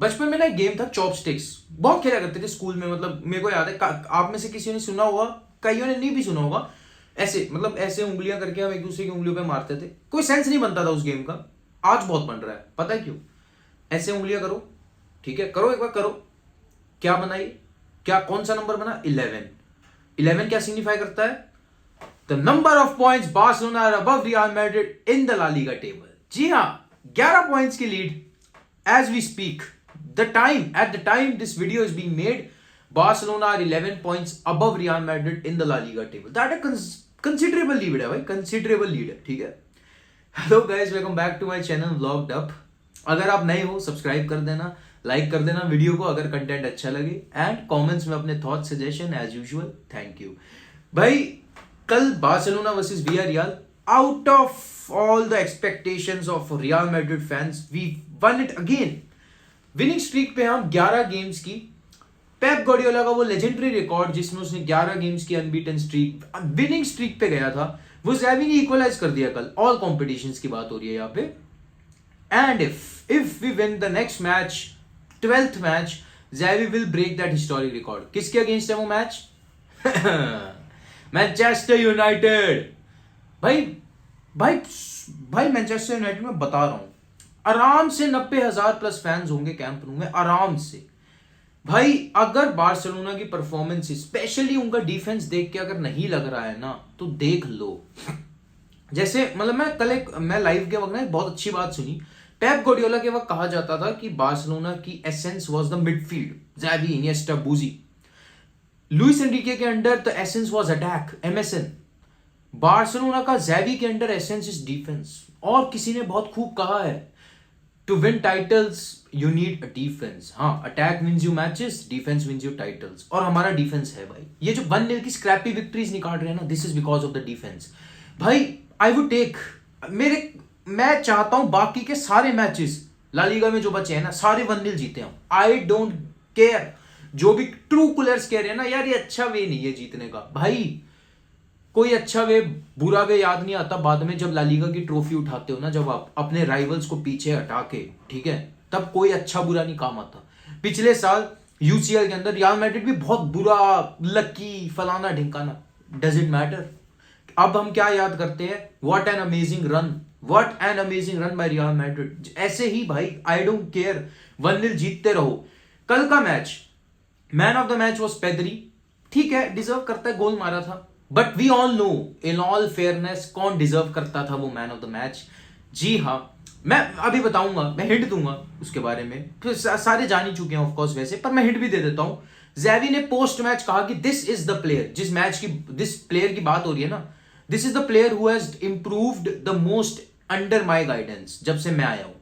बचपन में ना एक गेम था चॉपस्टिक्स, बहुत खेला करते थे स्कूल में। मतलब मेरे को याद है, आप में से किसी ने सुना होगा, कईयों ने नहीं भी सुना होगा। ऐसे मतलब ऐसे उंगलियां करके हम एक दूसरे की उंगलियों पे मारते थे। कोई सेंस नहीं बनता था उस गेम का। आज बहुत बन रहा है, पता है क्यों? ऐसे उंगलियां करो, ठीक है, करो एक बार करो। क्या बनाई? क्या कौन सा नंबर बना? 11। 11 क्या सिग्निफाई करता है? The number of points Barcelona are above Real Madrid in the La Liga table. जी हाँ, 11 पॉइंट्स की lead as we speak. At the time this video is being made, Barcelona are 11 points above Real Madrid in the La Liga table. That a considerable lead है भाई, considerable lead है, ठीक है। Hello guys, welcome back to my channel vlogged up. अगर आप नए हो subscribe कर देना, लाइक कर देना वीडियो को अगर कंटेंट अच्छा लगे, एंड कमेंट्स में अपने thought suggestion as usual. Thank you भाई। कल Barcelona versus Villarreal, out of all the expectations of Real Madrid fans, we won it again. Winning streak पे हम 11 गेम्स की, पेप गार्डियोला का वो लेजेंडरी रिकॉर्ड जिसमें उसने 11 गेम्स की अनबीटन स्ट्रीक, विनिंग स्ट्रीक पे गया था, वो ज़ैवी ने इक्वलाइज कर दिया कल। ऑल कॉम्पिटिशंस की बात हो रही है यहाँ पे। And if we win the next match, 12th match, Xavi will break that historic record. किसके अगेंस्ट है वो मैच? Manchester United. भाई भाई भाई मैनचेस्टर यूनाइटेड में बता रहा हूं, आराम से 90,000 प्लस फैंस होंगे कैंप रू में, आराम से। भाई अगर बार्सिलोना की परफॉर्मेंस, स्पेशली उनका डिफेंस देख के अगर नहीं लग रहा है ना, तो देख लो। जैसे मतलब मैं लाइव के वक्त ना एक बहुत अच्छी बात सुनी। पेप गार्डियोला के वक्त कहा जाता था कि बार्सिलोना की essence was the midfield, Xavi, Iniesta, Busi. Luis Enrique के under the essence was attack, MSN. Barcelona का ज़ैवी के अंडर एसेंस इज डिफेंस। और किसी ने बहुत खूब कहा है, to win titles you need a defence. हाँ, attack wins you matches, defence wins you titles. और हमारा डिफेंस है भाई। ये जो 1-0 की स्क्रैपी विक्ट्रीज निकाल रहे हैं ना, this is because of the defence. भाई आई वुड टेक, मैं चाहता हूं बाकी के सारे मैचेस ला लीगा में जो बचे हैं ना, सारे 1-0 जीते हम। I don't care. जो भी ट्रू कूलर्स कह रहे हैं ना, यार ये अच्छा वे नहीं है जीतने का, भाई कोई अच्छा वे बुरा वे याद नहीं आता बाद में जब ला लीगा की ट्रॉफी उठाते हो ना, जब आप अपने राइवल्स को पीछे हटा के, ठीक है, तब कोई अच्छा बुरा नहीं काम आता। पिछले साल यूसीएल के अंदर रियल मैड्रिड भी बहुत बुरा, लकी, फलाना ढिंकाना, डज इट मैटर? अब हम क्या याद करते हैं? What an amazing run, what an amazing run by real Madrid. ऐसे ही भाई, आई डोंट केयर, 1-0 जीतते रहो। कल का match, man of the match was Pedri. ठीक है, डिजर्व करता है, गोल मारा था। But we all know, in all fairness, कौन डिजर्व करता था वो मैन ऑफ द मैच? जी हाँ, मैं अभी बताऊंगा, मैं हिंट दूंगा उसके बारे में। तो सारे जान ही चुके हैं ऑफ कोर्स वैसे, पर मैं हिंट भी दे देता हूं। ज़ैवी ने पोस्ट मैच कहा कि दिस इज द प्लेयर, जिस मैच की, दिस प्लेयर की बात हो रही है ना, this is the player who has improved the most under my guidance, जब से मैं आया हूं।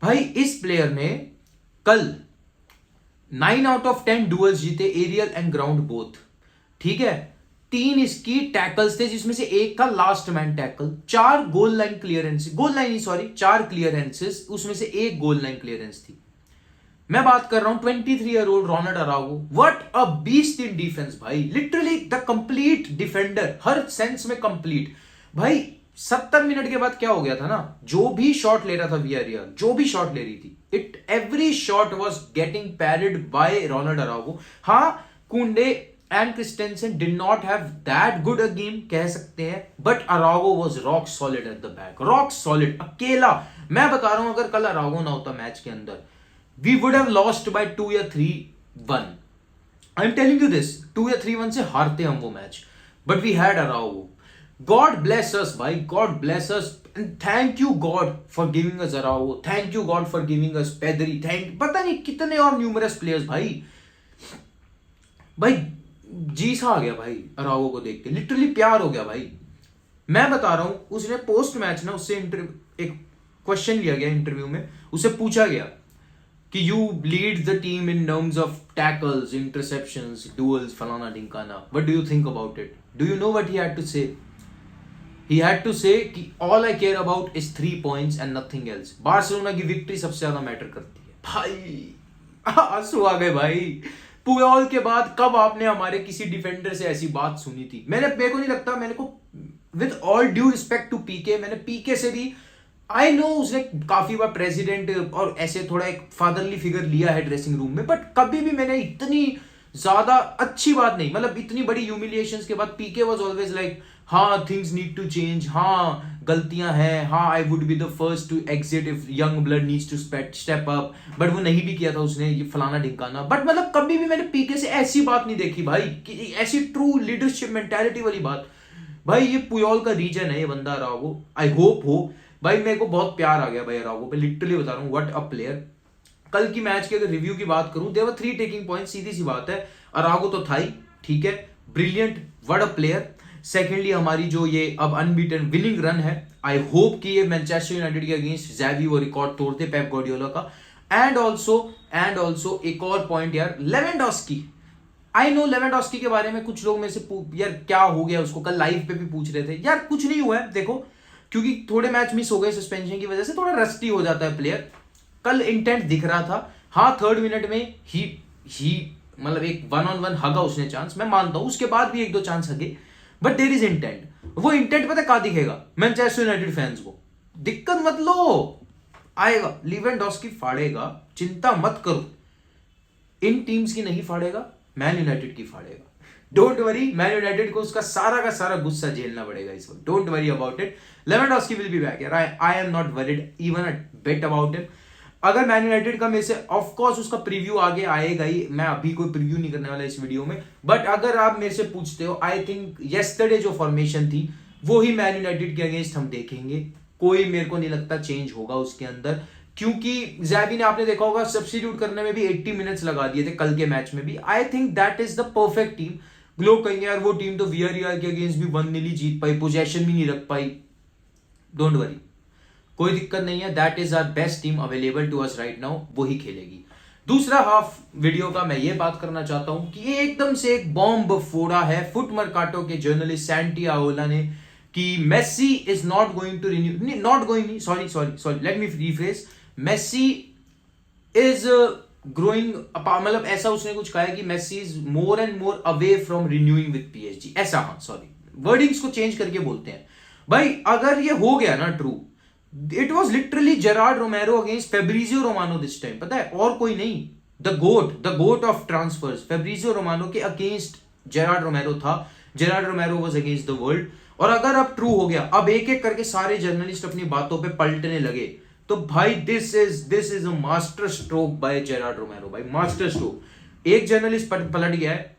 भाई इस प्लेयर ने कल 9 आउट ऑफ 10 डुअल्स जीते, एरियल एंड ग्राउंड बोथ, ठीक है। 3 इसकी टैकल्स थे, जिसमें से एक का last man tackle, 4 goal line clearance, 4 clearances, उसमें से एक गोल लाइन क्लियरेंस थी। मैं बात कर रहा हूं 23 year old Ronald Araujo. What a beast in defence भाई, लिटरली द कंप्लीट डिफेंडर, हर सेंस में कंप्लीट। भाई 70 मिनट के बाद क्या हो गया था ना, जो भी शॉट ले रहा था वियारियल, जो भी शॉट ले रही थी, it every shot was getting parried by Ronald Araujo. हाँ, Kounde and Christensen did not have that good a game कह सकते हैं, but Araujo was rock solid at the back, rock solid, अकेला। मैं बता रहा हूं, अगर कल अराउगो ना होता मैच के अंदर, we would have lost by 2 या 3-1। I am telling you this, 2 या 3-1 से हारते हम वो मैच, but we had Araujo. God bless us भाई, God bless us, and thank you God for giving us Araujo, thank you God for giving us Pedri, पता नहीं कितने और न्यूमरस प्लेयर्स। भाई जी सा आ गया भाई अराउगो को देख के, लिटरली प्यार हो गया भाई। मैं बता रहा हूं, उसने पोस्ट मैच ना, उससे एक क्वेश्चन लिया गया इंटरव्यू में, उसे पूछा गया कि you lead the team in terms of tackles, interceptions, duels, फलाना ढिंकाना, what do you think about it? Do you know what he had to say? He had to say कि all I care about is 3 points and nothing else. Barcelona की victory सबसे ज्यादा matter करती है। भाई आंसू आ गए भाई। पुयोल के बाद कब आपने हमारे किसी डिफेंडर से ऐसी बात सुनी थी? मेरे को नहीं लगता, मैंने को with all due respect to PK, मैंने पीके से भी आई नो उसने काफी बार प्रेसिडेंट और ऐसे थोड़ा एक फादरली फिगर लिया है ड्रेसिंग रूम में, बट कभी भी मैंने इतनी ज्यादा अच्छी बात नहीं, मतलब इतनी बड़ी ह्यूमिलिएशंस के बाद पीके वाज ऑलवेज लाइक हाँ थिंग्स नीड टू चेंज, हाँ गलतियां हैं, हाँ I would be the first to exit if young blood needs to step up, but वो नहीं भी किया था उसने, ये फलाना ढिमकाना। बट मतलब कभी भी मैंने पीके से ऐसी बात नहीं देखी भाई, कि ऐसी ट्रू लीडरशिप मेंटालिटी वाली बात। भाई ये पुयोल का रीजन है ये बंदा अरागो, आई होप हो। भाई मेरे को बहुत प्यार आ गया भाई अरागो पे, लिटरली बता रहा हूँ, व्हाट अ प्लेयर। कल की मैच के अगर रिव्यू की बात करूं, देवर 3 टेकिंग पॉइंट, सीधी सी बात है, अरागो तो था ही, ठीक है, brilliant, what a player. Secondly हमारी जो ये अब अनबीटन विनिंग रन है, आई होप कि ये मैनचेस्टर यूनाइटेड के अगेंस्ट ज़ैवी वो रिकॉर्ड तोड़ते पेप गार्डियोला का। एंड ऑल्सो एक और पॉइंट यार, लेवेंडोस्की। आई नो लेवेंडोस्की के बारे में कुछ लोग मेरे से यार क्या हो गया उसको, कल लाइव पे भी पूछ रहे थे यार, कुछ नहीं हुआ है देखो, क्योंकि थोड़े मैच मिस हो गए सस्पेंशन की वजह से, थोड़ा रस्टी हो जाता है प्लेयर। कल इंटेंट दिख रहा था, हाँ 3rd मिनट में ही मतलब एक 1-on-1 हगा उसने चांस, मैं मानता हूं, उसके बाद भी 1-2 चांस हगे, बट देयर इज इंटेंट। वो इंटेंट पता कहां दिखेगा, मैनचेस्टर यूनाइटेड फैंस को, दिक्कत मत लो, आएगा लेवेंडोस्की फाड़ेगा, चिंता मत करो। इन टीम्स की नहीं फाड़ेगा, मैन यूनाइटेड की फाड़ेगा, डोंट वरी। मैन यूनाइटेड को उसका सारा का सारा गुस्सा झेलना पड़ेगा इस वक्त, don't worry about it. Lewandowski will be back यार, I am not worried even a bit about him. अगर मैन यूनाइटेड का मेरे से ऑफ कोर्स उसका प्रीव्यू आगे आएगा ही, मैं अभी कोई प्रीव्यू नहीं करने वाला इस वीडियो में, बट अगर आप मेरे से पूछते हो, आई थिंक येस्टरडे जो फॉर्मेशन थी वो ही मैन यूनाइटेड के अगेंस्ट हम देखेंगे, कोई मेरे को नहीं लगता चेंज होगा उसके अंदर, क्योंकि ज़ैवी ने आपने देखा होगा सब्स्टिट्यूट करने में भी 80 मिनट्स लगा दिए थे कल के मैच में भी। I think that is the perfect team. लोग कहेंगे यार वो टीम तो वीआरआर के अगेंस्ट भी 1-0 जीत पाई, पोजेशन भी नहीं रख पाई, डोंट वरी, कोई दिक्कत नहीं है, that is our best team available to us right now, वही खेलेगी। दूसरा हाफ वीडियो का मैं ये बात करना चाहता हूं कि ये एकदम से एक बॉम्ब फोड़ा है फुट मर्काटो के जर्नलिस्ट सैंटी आओला ने, कि Messi is not going to renew, not going, sorry let me rephrase, Messi is growing, मतलब ऐसा उसने कुछ कहा है कि Messi is more and more away from renewing with PSG, ऐसा, हाँ सॉरी वर्डिंग्स को चेंज करके बोलते हैं। भाई अगर ये हो गया ना true, it was literally Gerard Romero against Fabrizio Romano this time, पता है, और कोई नहीं, the GOAT of transfers Fabrizio Romano के अगेंस्ट जेरार्ड रोमेरो था, Gerard Romero was against the world. और अगर अब ट्रू हो गया, अब एक एक करके सारे जर्नलिस्ट अपनी बातों पे पलटने लगे, तो भाई this is a master stroke by Gerard Romero, भाई मास्टर स्ट्रोक। एक जर्नलिस्ट पलट गया है,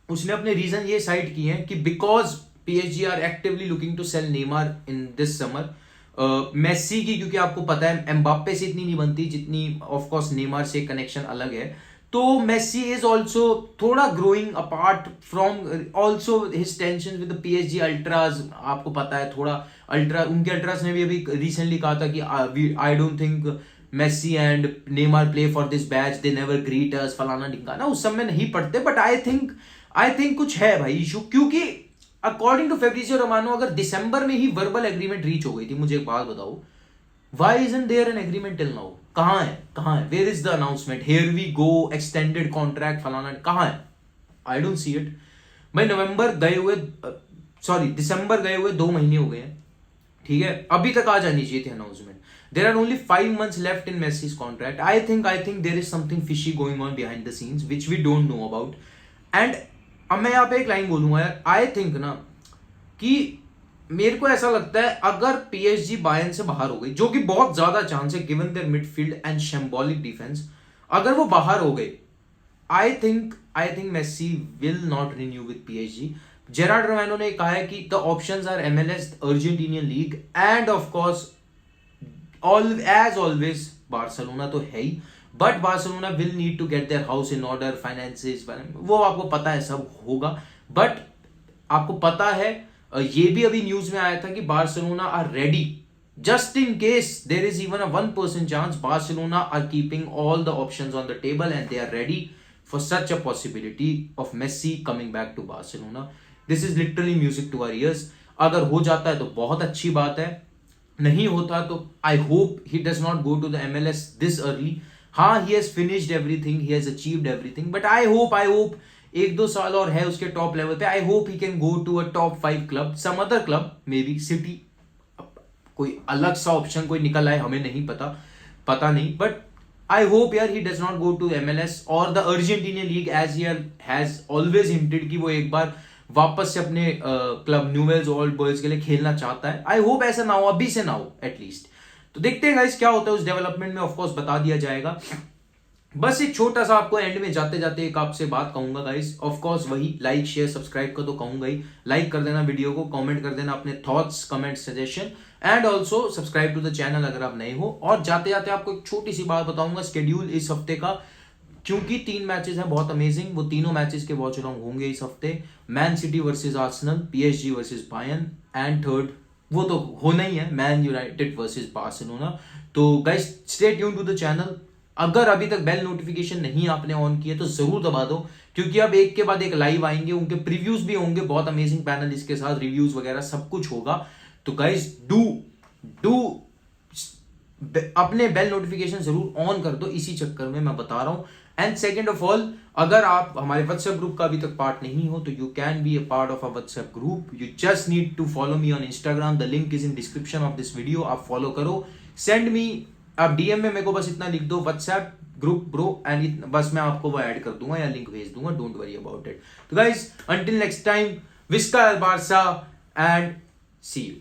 उसने अपने रीजन ये साइड किए हैं कि because PSG are actively looking to sell Neymar in this summer, Messi की, क्योंकि आपको पता है एम्बाप्पे से इतनी नहीं बनती जितनी ऑफ कोर्स नेमार से कनेक्शन अलग है, तो मेसी इज ऑल्सो थोड़ा growing apart from also his tension with the PSG ultras, आपको पता है थोड़ा अल्ट्रा, उनके अल्ट्राज ने भी अभी रिसेंटली कहा था कि I don't think Messi and Neymar play for this batch, they never greet us, फलाना ढिंकाना, उस समय नहीं पढ़ते, बट आई थिंक कुछ है भाई इशू, क्योंकि अकॉर्डिंग टू फेब्रिजियो रोमानो अगर दिसंबर में ही वर्बल एग्रीमेंट रीच हो गई थी, मुझे एक बात बताओ, why isn't there an agreement till now, कहां है, where is the announcement, here we go extended contract फलाना, कहां है, आई डोंट सी इट। भाई दिसंबर गए हुए 2 महीने हो गए हैं, ठीक है, अभी तक आ जानी चाहिए थी announcement. There are only 5 months left in Messi's contract, I think there is something fishy going on behind the scenes which we don't know about. And अब मैं यहाँ पे एक लाइन बोलूंगा यार, आई थिंक ना कि मेरे को ऐसा लगता है अगर पीएसजी बायर्न से बाहर हो गई, जो कि बहुत ज्यादा चांस है given their midfield and shambolic defence, अगर वो बाहर हो गए, I think Messi will not renew with PSG. Gerard Romano ने कहा है कि the options are MLS, Argentinian league and of course as always Barcelona तो है ही, but Barcelona will need to get their house in order, finances, वो आपको पता है सब होगा। बट आपको पता है ये भी अभी न्यूज में आया था कि Barcelona are ready, just in case there is even a 1% chance, Barcelona are keeping all the options on the table and they are ready for such a possibility of Messi coming back to Barcelona. This is literally music to our ears. अगर हो जाता है तो बहुत अच्छी बात है, नहीं होता तो I hope he does not go to the MLS this early. हाँ, he has finished everything, he has achieved everything, but I hope 1-2 साल और है उसके टॉप लेवल पे, I hope he can go to a top 5 club, some other club, maybe City, कोई अलग सा option कोई निकल आए, हमें नहीं पता नहीं, बट आई होप यार he does not go to MLS और the Argentinian league, as he has always hinted कि वो एक बार वापस से अपने क्लब न्यूवेल्स ओल्ड बॉयज के लिए खेलना चाहता है। आई होप ऐसा ना हो, अभी से ना हो एटलीस्ट। तो देखते हैं गाइस क्या होता है उस डेवलपमेंट में, ऑफकोर्स बता दिया जाएगा। बस एक छोटा सा आपको एंड में जाते जाते एक आपसे बात कहूंगा गाइस, ऑफ कोर्स वही लाइक शेयर सब्सक्राइब का तो कहूंगा ही, लाइक कर देना वीडियो को, कमेंट कर देना अपने thoughts comment suggestion, and also subscribe to the channel अगर आप नए हो। और जाते जाते आपको एक छोटी सी बात बताऊंगा, शेड्यूल इस हफ्ते का, क्योंकि 3 मैचेस हैं बहुत अमेजिंग, वो तीनों मैचेस के वॉच अलोंग होंगे इस हफ्ते। Man City versus Arsenal, PSG versus Bayern, and third वो तो होना ही है, मैन यूनाइटेड वर्सेस बार्सिलोना। तो guys stay tune to the channel. अगर अभी तक बेल नोटिफिकेशन नहीं आपने ऑन किया तो जरूर दबा दो, क्योंकि अब एक के बाद एक लाइव आएंगे, उनके प्रीव्यूज भी होंगे, बहुत अमेजिंग पैनल इसके साथ, रिव्यूज वगैरह सब कुछ होगा। तो गाइस डू अपने बेल नोटिफिकेशन जरूर ऑन कर दो, इसी चक्कर में मैं बता रहा हूं। एंड सेकेंड ऑफ ऑल, अगर आप हमारे व्हाट्सएप ग्रुप का अभी तक पार्ट नहीं हो तो you can be a part of a WhatsApp group. You just need to follow me on Instagram, the link is in description of this video. आप फॉलो करो, सेंड मी, आप DM में मेरे को बस इतना लिख दो व्हाट्सएप ग्रुप ब्रो, एंड बस मैं आपको वो ऐड कर दूंगा या लिंक भेज दूंगा, डोंट वरी अबाउट इट। तो guys until next time, Visca el Barca and see you.